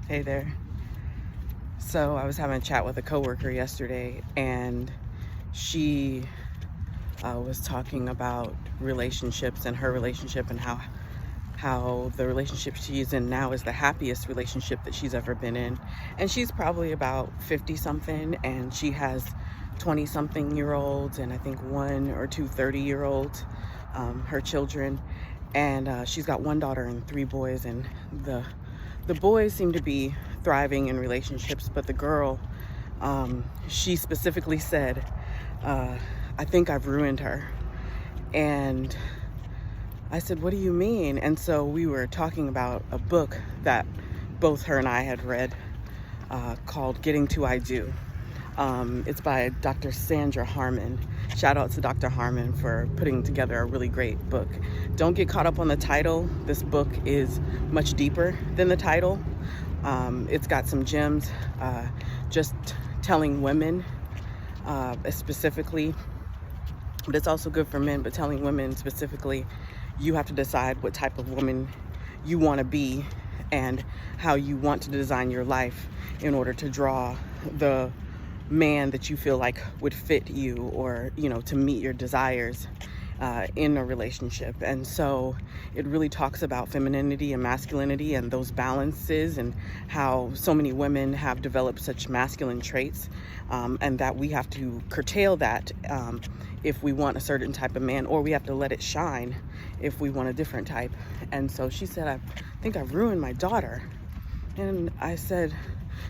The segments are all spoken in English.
Hey there. So I was having a chat with a coworker yesterday, and she was talking about relationships and her relationship, and how the relationship she's in now is the happiest relationship that she's ever been in. And she's probably about 50 something, and she has 20 something year olds, and I think one or two 30-year olds, her children. And she's got one daughter and three boys, and the boys seem to be thriving in relationships, but the girl, she specifically said, I think I've ruined her. And I said, what do you mean? And so we were talking about a book that both her and I had read, called Getting to I Do. It's by Dr. Sandra Harmon. Shout out to Dr. Harmon for putting together a really great book. Don't get caught up on the title. This book is much deeper than the title. It's got some gems, just telling women specifically, but it's also good for men, but telling women specifically, you have to decide what type of woman you want to be and how you want to design your life in order to draw the man that you feel like would fit you, or to meet your desires in a relationship. And so it really talks about femininity and masculinity and those balances, and how so many women have developed such masculine traits, and that we have to curtail that if we want a certain type of man, or we have to let it shine if we want a different type. And so she said, I think I've ruined my daughter. And I said,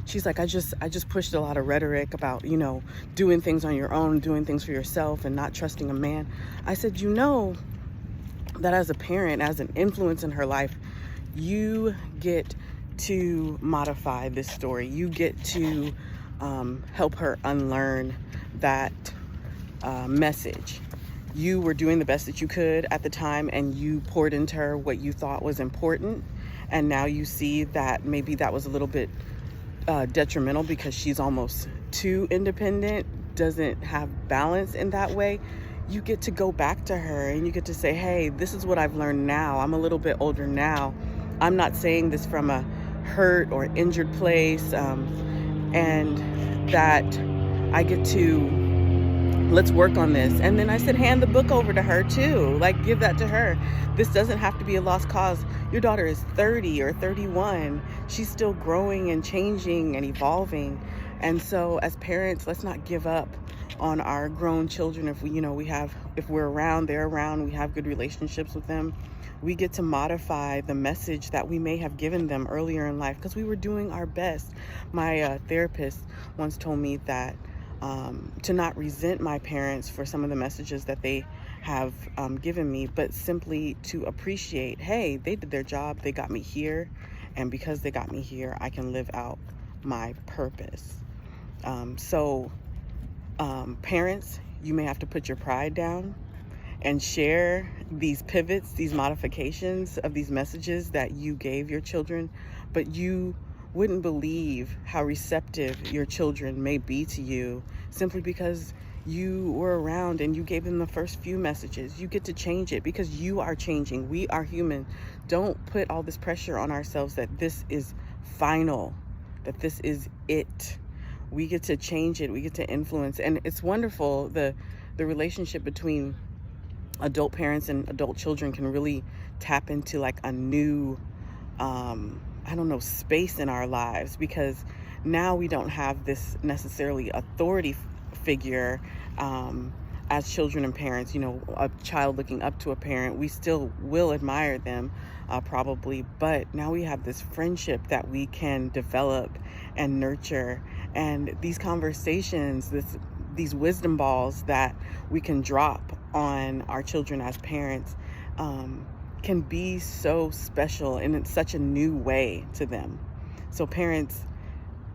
she's like, I just pushed a lot of rhetoric about, doing things on your own, doing things for yourself, and not trusting a man. I said, that as a parent, as an influence in her life, you get to modify this story. You get to help her unlearn that message. You were doing the best that you could at the time, and you poured into her what you thought was important. And now you see that maybe that was a little bit detrimental, because she's almost too independent, doesn't have balance in that way. You get to go back to her and you get to say, hey, this is what I've learned now. I'm a little bit older now. I'm not saying this from a hurt or injured place, and that I get to, let's work on this. And then I said, hand the book over to her too. Like, give that to her. This doesn't have to be a lost cause. Your daughter is 30 or 31. She's still growing and changing and evolving. And so as parents, let's not give up on our grown children. If if we're around, they're around, we have good relationships with them, we get to modify the message that we may have given them earlier in life, because we were doing our best. My therapist once told me that to not resent my parents for some of the messages that they have given me, but simply to appreciate, hey, they did their job, they got me here, and because they got me here, I can live out my purpose. Parents, you may have to put your pride down and share these pivots, these modifications of these messages that you gave your children, but you wouldn't believe how receptive your children may be to you simply because you were around and you gave them the first few messages. You get to change it because you are changing. We are human. Don't put all this pressure on ourselves that this is final, that this is it. We get to change it. We get to influence. And it's wonderful. The relationship between adult parents and adult children can really tap into like a new, space in our lives, because now we don't have this necessarily authority figure as children and parents. A child looking up to a parent, we still will admire them probably, but now we have this friendship that we can develop and nurture, and these conversations, these wisdom balls that we can drop on our children as parents can be so special, and it's such a new way to them. So parents,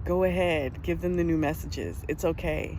go ahead, give them the new messages. It's okay.